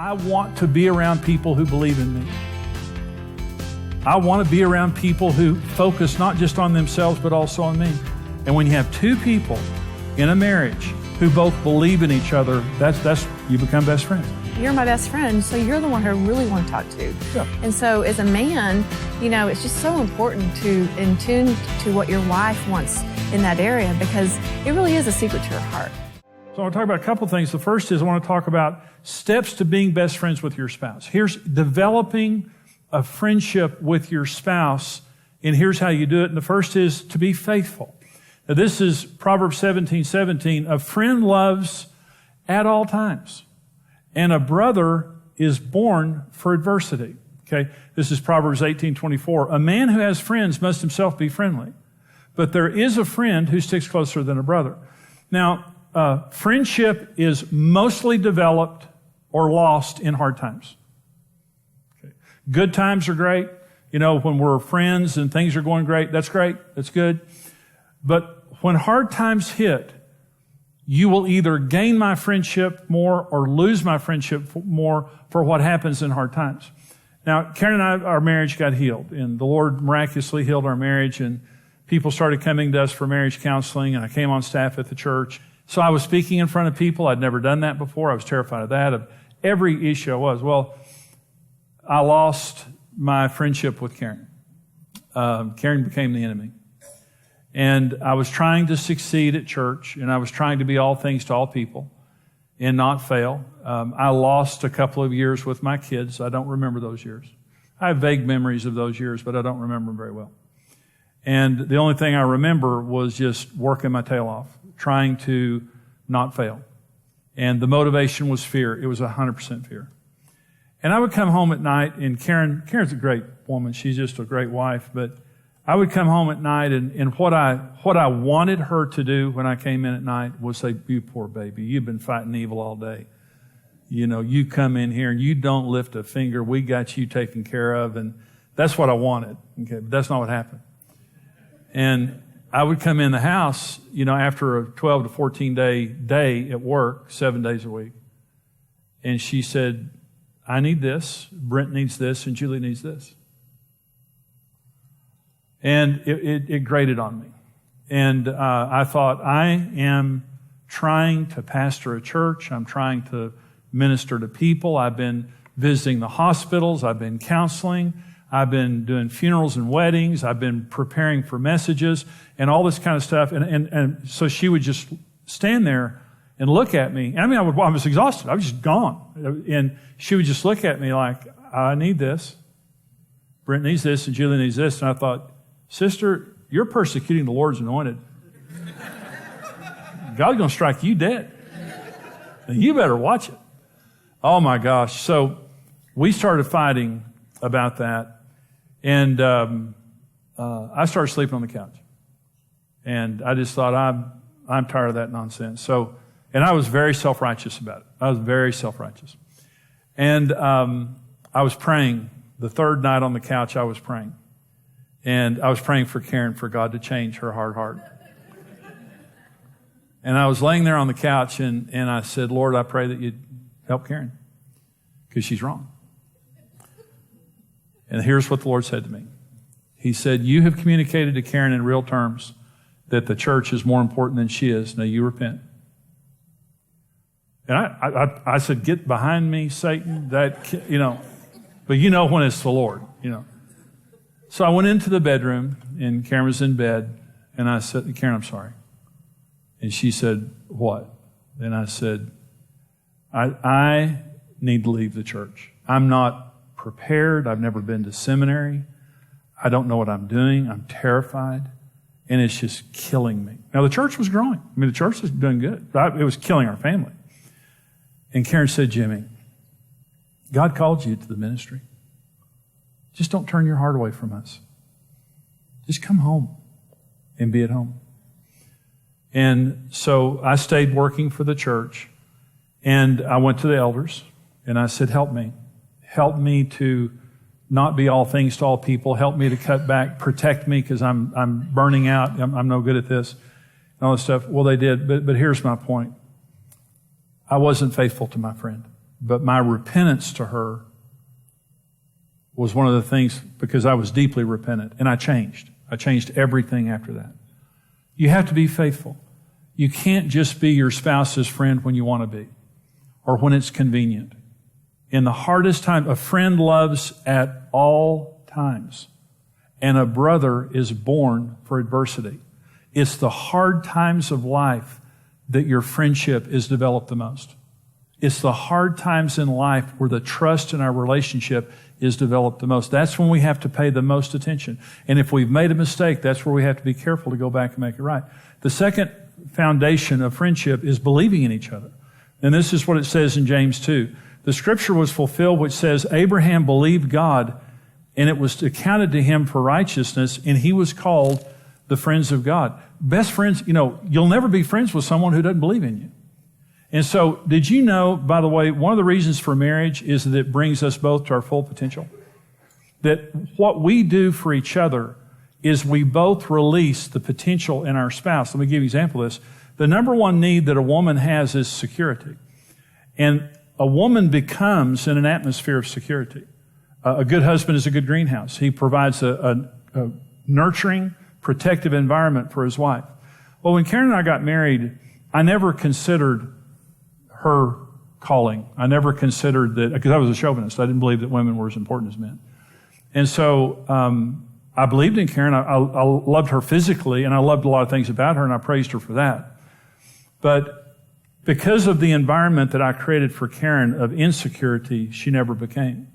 I want to be around people who believe in me. I want to be around people who focus not just on themselves, but also on me. And when you have two people in a marriage who both believe in each other, that's you become best friends. You're my best friend, so you're the one who I really want to talk to. Yeah. And so as a man, it's just so important to in tune to what your wife wants in that area, because it really is a secret to her heart. So I want to talk about a couple things. The first is I want to talk about steps to being best friends with your spouse. Here's developing a friendship with your spouse, and here's how you do it. And the first is to be faithful. Now, this is Proverbs 17:17. A friend loves at all times, and a brother is born for adversity. Okay, this is Proverbs 18:24. A man who has friends must himself be friendly, but there is a friend who sticks closer than a brother. Now, friendship is mostly developed or lost in hard times. Okay. Good times are great. When we're friends and things are going great, that's great. That's good. But when hard times hit, you will either gain my friendship more or lose my friendship more for what happens in hard times. Now, Karen and I, our marriage got healed, and the Lord miraculously healed our marriage, and people started coming to us for marriage counseling, and I came on staff at the church. So I was speaking in front of people. I'd never done that before. I was terrified of that, of every issue I was. Well, I lost my friendship with Karen. Karen became the enemy. And I was trying to succeed at church, and I was trying to be all things to all people and not fail. I lost a couple of years with my kids. I don't remember those years. I have vague memories of those years, but I don't remember them very well. And the only thing I remember was just working my tail off, trying to not fail. And the motivation was fear. It was 100% fear. And I would come home at night, and Karen's a great woman. She's just a great wife, but I would come home at night, and what I wanted her to do when I came in at night was say, "You poor baby, you've been fighting evil all day. You come in here and you don't lift a finger. We got you taken care of." And that's what I wanted. Okay, but that's not what happened. And I would come in the house, after a 12 to 14 day at work, 7 days a week. And she said, "I need this, Brent needs this, and Julie needs this." And it grated on me. And I thought, I am trying to pastor a church. I'm trying to minister to people. I've been visiting the hospitals. I've been counseling. I've been doing funerals and weddings. I've been preparing for messages and all this kind of stuff. And so she would just stand there and look at me. I mean, I was exhausted. I was just gone. And she would just look at me like, "I need this. Brent needs this, and Julie needs this." And I thought, "Sister, you're persecuting the Lord's anointed. God's going to strike you dead. And you better watch it." Oh my gosh. So we started fighting about that. And I started sleeping on the couch. And I just thought, I'm tired of that nonsense. And I was very self-righteous about it. I was very self-righteous. And I was praying. The third night on the couch, I was praying. And I was praying for Karen, for God to change her hard heart. And I was laying there on the couch, and I said, "Lord, I pray that you'd help Karen, because she's wrong." And here's what the Lord said to me. He said, "You have communicated to Karen in real terms that the church is more important than she is. Now you repent." And I said, "Get behind me, Satan." But when it's the Lord, So I went into the bedroom, and Karen was in bed, and I said, "Karen, I'm sorry." And she said, "What?" And I said, I need to leave the church. I'm not prepared. I've never been to seminary. I don't know what I'm doing. I'm terrified. And it's just killing me. Now, the church was growing. I mean, the church was doing good. It was killing our family. And Karen said, "Jimmy, God called you to the ministry. Just don't turn your heart away from us. Just come home and be at home." And so I stayed working for the church, and I went to the elders, and I said, "Help me. Help me to not be all things to all people. Help me to cut back. Protect me, because I'm burning out. I'm no good at this." And all this stuff. Well, they did, but here's my point. I wasn't faithful to my friend. But my repentance to her was one of the things, because I was deeply repentant, and I changed. I changed everything after that. You have to be faithful. You can't just be your spouse's friend when you want to be, or when it's convenient. In the hardest time, a friend loves at all times, and a brother is born for adversity. It's the hard times of life that your friendship is developed the most. It's the hard times in life where the trust in our relationship is developed the most. That's when we have to pay the most attention. And if we've made a mistake, that's where we have to be careful to go back and make it right. The second foundation of friendship is believing in each other. And this is what it says in James 2. The scripture was fulfilled which says, Abraham believed God, and it was accounted to him for righteousness, and he was called the friends of God. Best friends, you'll never be friends with someone who doesn't believe in you. And so, did you know, by the way, one of the reasons for marriage is that it brings us both to our full potential? That what we do for each other is we both release the potential in our spouse. Let me give you an example of this. The number one need that a woman has is security. And a woman becomes in an atmosphere of security. A good husband is a good greenhouse. He provides a nurturing, protective environment for his wife. Well, when Karen and I got married, I never considered her calling. I never considered that, because I was a chauvinist. I didn't believe that women were as important as men. And so I believed in Karen. I loved her physically, and I loved a lot of things about her, and I praised her for that. But because of the environment that I created for Karen of insecurity, she never became.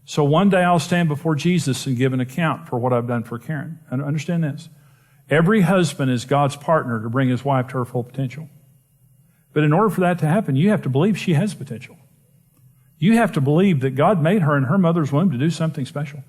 So one day I'll stand before Jesus and give an account for what I've done for Karen. And understand this. Every husband is God's partner to bring his wife to her full potential. But in order for that to happen, you have to believe she has potential. You have to believe that God made her in her mother's womb to do something special,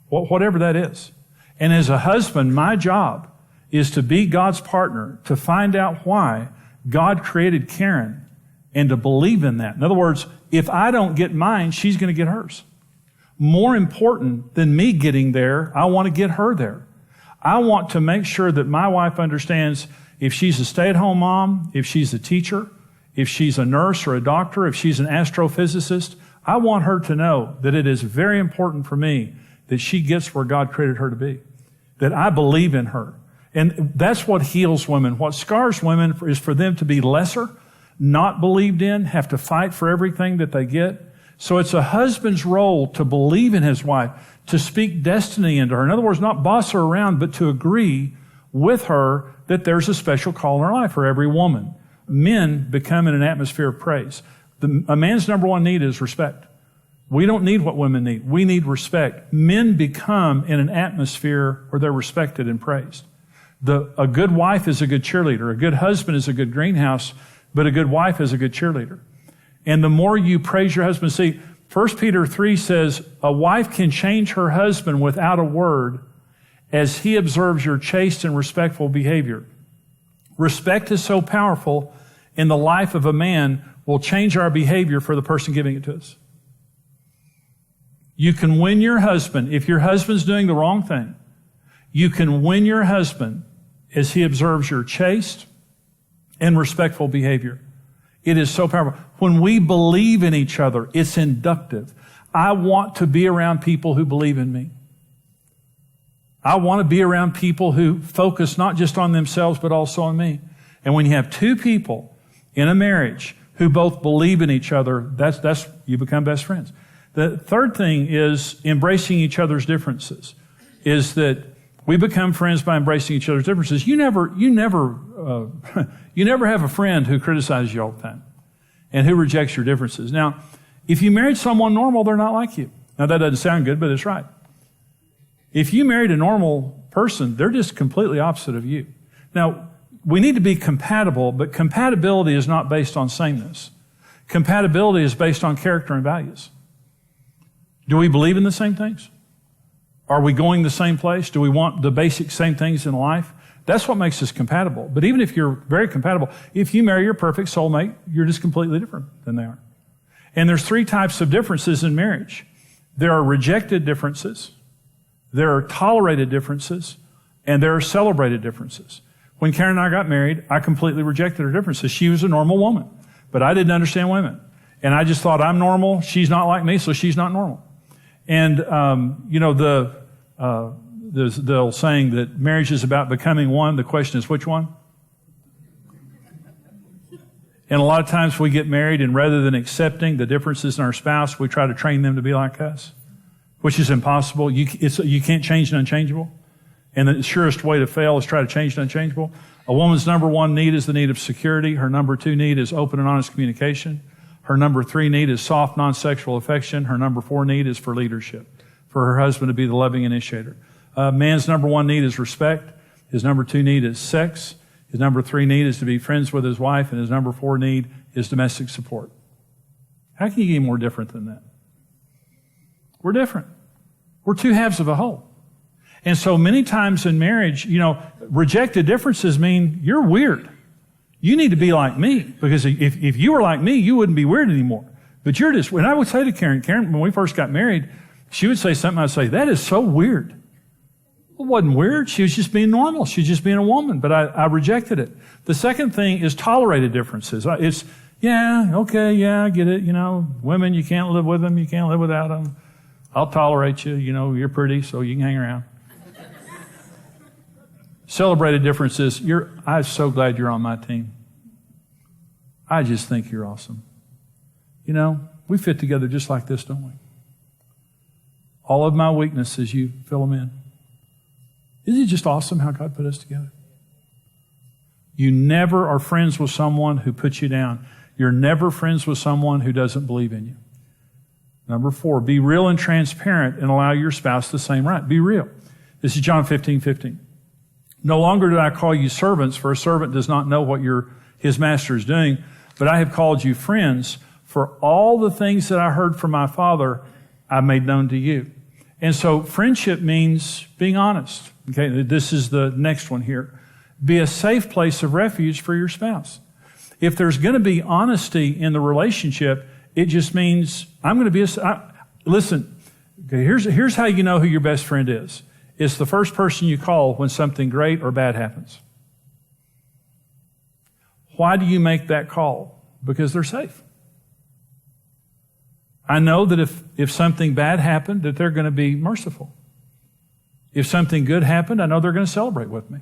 whatever that is. And as a husband, my job is to be God's partner, to find out why God created Karen and to believe in that. In other words, if I don't get mine, she's going to get hers. More important than me getting there, I want to get her there. I want to make sure that my wife understands if she's a stay-at-home mom, if she's a teacher, if she's a nurse or a doctor, if she's an astrophysicist, I want her to know that it is very important for me that she gets where God created her to be, that I believe in her. And that's what heals women. What scars women is for them to be lesser, not believed in, have to fight for everything that they get. So it's a husband's role to believe in his wife, to speak destiny into her. In other words, not boss her around, but to agree with her that there's a special call in her life for every woman. Men become in an atmosphere of praise. A man's number one need is respect. We don't need what women need. We need respect. Men become in an atmosphere where they're respected and praised. A good wife is a good cheerleader. A good husband is a good greenhouse, but a good wife is a good cheerleader. And the more you praise your husband, see, 1 Peter 3 says, a wife can change her husband without a word as he observes your chaste and respectful behavior. Respect is so powerful in the life of a man, will change our behavior for the person giving it to us. You can win your husband. If your husband's doing the wrong thing, you can win your husband as he observes your chaste and respectful behavior. It is so powerful. When we believe in each other, it's inductive. I want to be around people who believe in me. I want to be around people who focus not just on themselves, but also on me. And when you have two people in a marriage who both believe in each other, that's you become best friends. The third thing is embracing each other's differences, is that we become friends by embracing each other's differences. You never have a friend who criticizes you all the time and who rejects your differences. Now, if you married someone normal, they're not like you. Now, that doesn't sound good, but it's right. If you married a normal person, they're just completely opposite of you. Now, we need to be compatible, but compatibility is not based on sameness. Compatibility is based on character and values. Do we believe in the same things? Are we going the same place? Do we want the basic same things in life? That's what makes us compatible. But even if you're very compatible, if you marry your perfect soulmate, you're just completely different than they are. And there's three types of differences in marriage. There are rejected differences, there are tolerated differences, and there are celebrated differences. When Karen and I got married, I completely rejected her differences. She was a normal woman, but I didn't understand women. And I just thought, I'm normal. She's not like me, so she's not normal. And, there's the old saying that marriage is about becoming one. The question is, which one? And a lot of times we get married, and rather than accepting the differences in our spouse, we try to train them to be like us, which is impossible. You can't change the unchangeable. And the surest way to fail is try to change the unchangeable. A woman's number one need is the need of security. Her number two need is open and honest communication. Her number three need is soft, non-sexual affection. Her number four need is for leadership, for her husband to be the loving initiator. Man's number one need is respect. His number two need is sex. His number three need is to be friends with his wife. And his number four need is domestic support. How can you get any more different than that? We're different. We're two halves of a whole. And so many times in marriage, rejected differences mean you're weird. You need to be like me, because if you were like me, you wouldn't be weird anymore. But you're just, and I would say to Karen, when we first got married, she would say something, I'd say, that is so weird. It wasn't weird. She was just being normal. She was just being a woman, but I rejected it. The second thing is tolerated differences. It's, I get it. Women, you can't live with them. You can't live without them. I'll tolerate you. You're pretty, so you can hang around. Celebrated differences. I'm so glad you're on my team. I just think you're awesome. We fit together just like this, don't we? All of my weaknesses, you fill them in. Isn't it just awesome how God put us together? You never are friends with someone who puts you down. You're never friends with someone who doesn't believe in you. Number four, be real and transparent and allow your spouse the same right. Be real. This is John 15:15. No longer do I call you servants, for a servant does not know what his master is doing, but I have called you friends, for all the things that I heard from my Father, I made known to you. And so friendship means being honest. Okay, this is the next one here. Be a safe place of refuge for your spouse. If there's going to be honesty in the relationship, it just means I'm going to be listen, okay, here's how you know who your best friend is. It's the first person you call when something great or bad happens. Why do you make that call? Because they're safe. I know that if something bad happened, that they're going to be merciful. If something good happened, I know they're going to celebrate with me.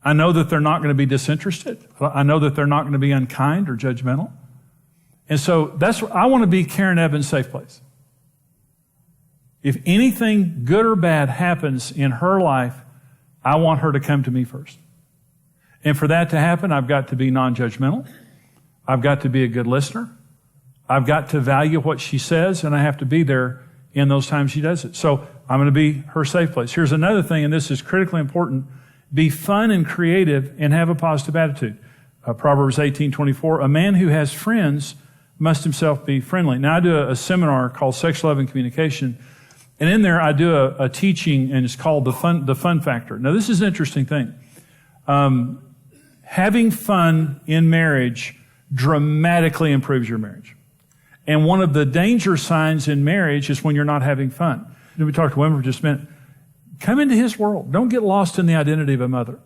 I know that they're not going to be disinterested. I know that they're not going to be unkind or judgmental. And so I want to be Karen Evans' safe place. If anything good or bad happens in her life, I want her to come to me first. And for that to happen, I've got to be non-judgmental. I've got to be a good listener. I've got to value what she says, and I have to be there in those times she does it. So I'm going to be her safe place. Here's another thing, and this is critically important. Be fun and creative and have a positive attitude. Proverbs 18:24, a man who has friends must himself be friendly. Now, I do a seminar called Sex, Love, and Communication, and in there I do a teaching, and it's called the fun factor. Now, this is an interesting thing. Having fun in marriage dramatically improves your marriage. And one of the danger signs in marriage is when you're not having fun. We talked to women for just a minute. Come into his world. Don't get lost in the identity of a mother.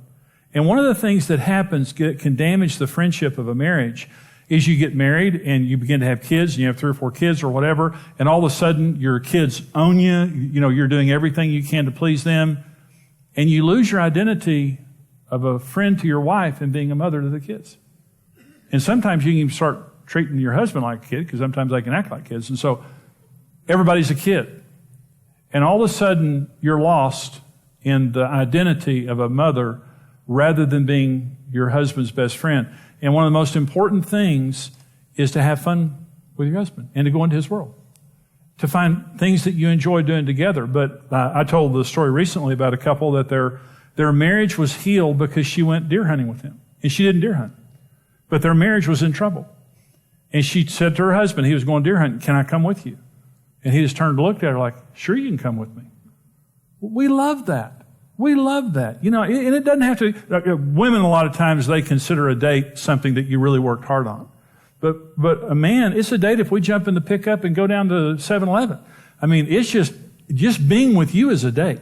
And one of the things that happens can damage the friendship of a marriage is you get married and you begin to have kids, and you have 3 or 4 kids or whatever, and all of a sudden your kids own you. You're doing everything you can to please them, and you lose your identity of a friend to your wife and being a mother to the kids. And sometimes you can even start treating your husband like a kid, because sometimes they can act like kids. And so everybody's a kid. And all of a sudden you're lost in the identity of a mother rather than being your husband's best friend. And one of the most important things is to have fun with your husband and to go into his world, to find things that you enjoy doing together. But I told the story recently about a couple that their marriage was healed because she went deer hunting with him. And she didn't deer hunt. But their marriage was in trouble. And she said to her husband, he was going deer hunting, can I come with you? And he just turned to look at her like, sure, you can come with me. We love that. We love that. And it doesn't have to, women a lot of times, they consider a date something that you really worked hard on. But a man, it's a date if we jump in the pickup and go down to 7-Eleven. I mean, it's just being with you is a date.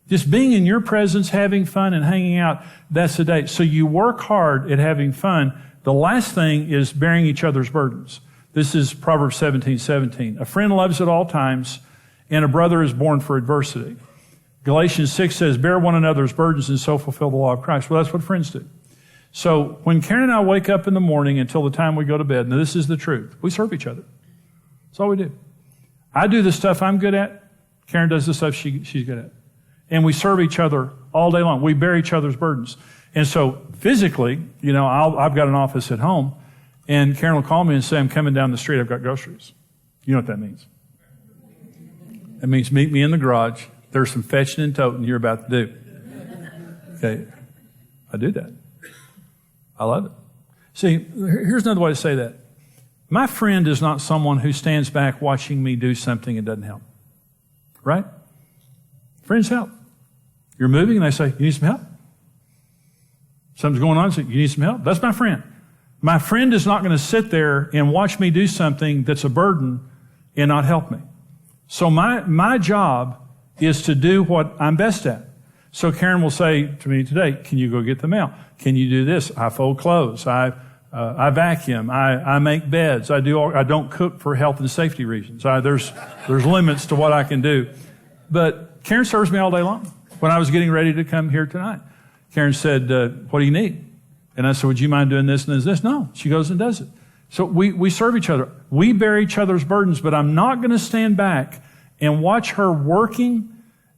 Just being in your presence, having fun and hanging out, that's a date. So you work hard at having fun. The last thing is bearing each other's burdens. This is Proverbs 17:17. A friend loves at all times, and a brother is born for adversity. Galatians 6 says, bear one another's burdens and so fulfill the law of Christ. Well, that's what friends do. So when Karen and I wake up in the morning until the time we go to bed, now this is the truth, we serve each other. That's all we do. I do the stuff I'm good at. Karen does the stuff she's good at. And we serve each other all day long. We bear each other's burdens. And so physically, I've got an office at home, and Karen will call me and say, I'm coming down the street, I've got groceries. You know what that means? That means meet me in the garage. There's some fetching and toting you're about to do. Okay, I do that. I love it. See, here's another way to say that. My friend is not someone who stands back watching me do something and doesn't help. Right? Friends help. You're moving and they say, you need some help? Something's going on, so you need some help? That's my friend. My friend is not going to sit there and watch me do something that's a burden and not help me. So my job is to do what I'm best at. So Karen will say to me today, can you go get the mail? Can you do this? I fold clothes. I vacuum. I make beds. I don't cook for health and safety reasons. There's limits to what I can do. But Karen serves me all day long. When I was getting ready to come here tonight, Karen said, what do you need? And I said, would you mind doing this and this? No. She goes and does it. So we serve each other. We bear each other's burdens, but I'm not going to stand back and watch her working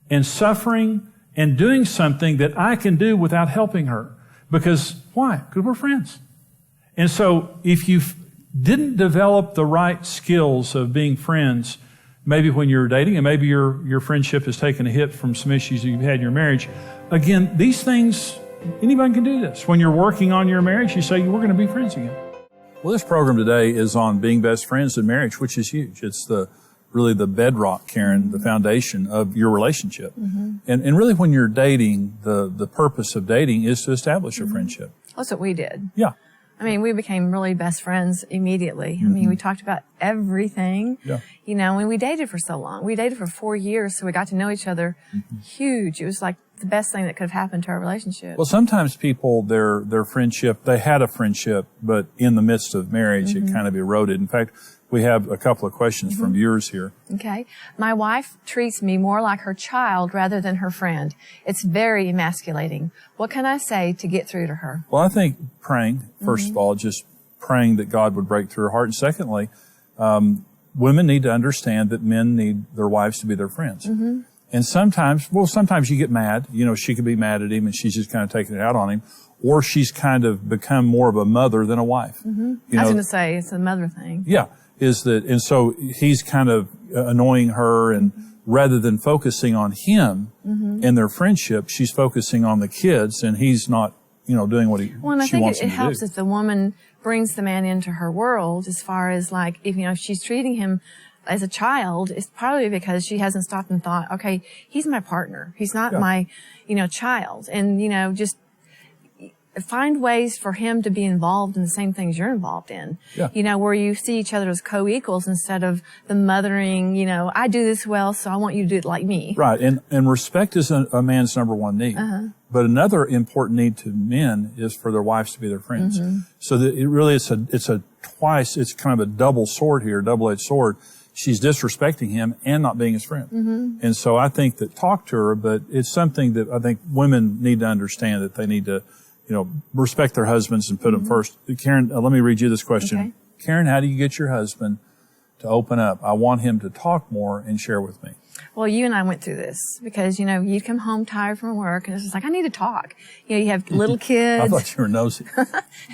and suffering and doing something that I can do without helping her. Because, why? Because we're friends. And so if you didn't develop the right skills of being friends, maybe when you're dating and maybe your friendship has taken a hit from some issues that you've had in your marriage, again, these things, anybody can do this. When you're working on your marriage, you say, we're going to be friends again. Well, this program today is on being best friends in marriage, which is huge. It's really the bedrock, Karen, the foundation of your relationship. Mm-hmm. And really when you're dating, the purpose of dating is to establish a friendship. That's what we did. Yeah. I mean, we became really best friends immediately. I mean, we talked about everything. Yeah. And we dated for so long. We dated for 4 years, so we got to know each other. Mm-hmm. Huge. It was like the best thing that could have happened to our relationship. Well, sometimes people, their friendship, they had a friendship, but in the midst of marriage, it kind of eroded. In fact, we have a couple of questions from viewers here. Okay. My wife treats me more like her child rather than her friend. It's very emasculating. What can I say to get through to her? Well, I think praying, first of all, just praying that God would break through her heart. And secondly, women need to understand that men need their wives to be their friends. Mm-hmm. And sometimes you get mad. She could be mad at him and she's just kind of taking it out on him. Or she's kind of become more of a mother than a wife. Mm-hmm. I was going to say, it's a mother thing. Yeah. And so he's kind of annoying her, and rather than focusing on him and their friendship, she's focusing on the kids, and he's not, doing what she wants him to do. Well, and I think it helps if the woman brings the man into her world, as far as like, if she's treating him as a child, it's probably because she hasn't stopped and thought, okay, he's my partner. He's not my, child. And, just find ways for him to be involved in the same things you're involved in. Yeah. Where you see each other as co-equals instead of the mothering, I do this well, so I want you to do it like me. Right. And respect is a man's number one need. Uh-huh. But another important need to men is for their wives to be their friends. Mm-hmm. So that it really it's kind of a double sword here, double-edged sword. She's disrespecting him and not being his friend. Mm-hmm. And so I think that talk to her, but it's something that I think women need to understand, that they need to respect their husbands and put them first. Karen, let me read you this question. Okay. Karen, how do you get your husband to open up? I want him to talk more and share with me. Well, you and I went through this because, you'd come home tired from work and it's just like, I need to talk. You have little kids. I thought you were nosy.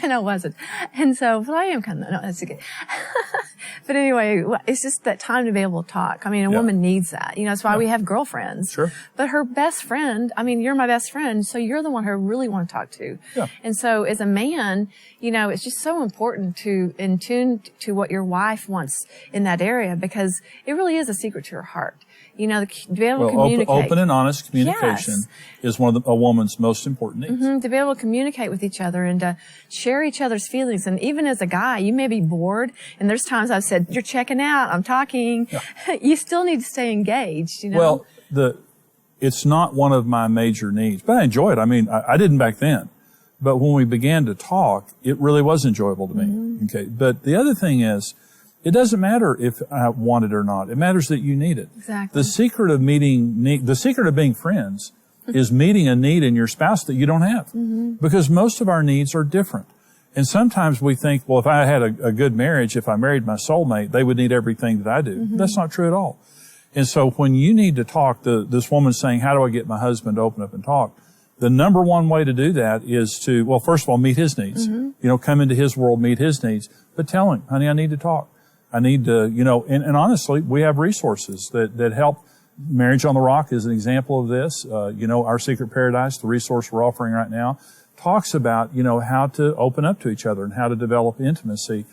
And I wasn't. And so, I am kind of, no, that's okay. But anyway, it's just that time to be able to talk. A woman needs that. That's why we have girlfriends. Sure. But her best friend, you're my best friend, so you're the one I really want to talk to. Yeah. And so as a man, it's just so important to in tune to what your wife wants in that area, because it really is a secret to her heart. To be able to communicate. Open and honest communication is one of a woman's most important needs. Mm-hmm, to be able to communicate with each other and to share each other's feelings. And even as a guy, you may be bored. And there's times I've said, you're checking out, I'm talking. Yeah. You still need to stay engaged, Well, it's not one of my major needs, but I enjoy it. I didn't back then. But when we began to talk, it really was enjoyable to me. Mm-hmm. Okay. But the other thing is, It doesn't matter if I want it or not. It matters that you need it. Exactly. The secret of being friends is meeting a need in your spouse that you don't have. Mm-hmm. Because most of our needs are different. And sometimes we think, well, if I had a good marriage, if I married my soulmate, they would need everything that I do. Mm-hmm. That's not true at all. And so when you need to talk, this woman's saying, how do I get my husband to open up and talk? The number one way to do that is to, well, first of all, meet his needs. Mm-hmm. You know, come into his world, meet his needs. But tell him, honey, I need to talk. I need to, you know, and honestly, we have resources that help. Marriage on the Rock is an example of this. You know, Our Secret Paradise, the resource we're offering right now, talks about, you know, how to open up to each other and how to develop intimacy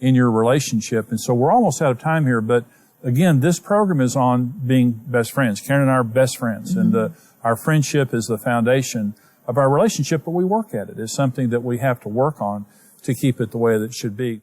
in your relationship. And so we're almost out of time here, but again, this program is on being best friends. Karen and I are best friends, mm-hmm. and our friendship is the foundation of our relationship, but we work at it. It's something that we have to work on to keep it the way that it should be.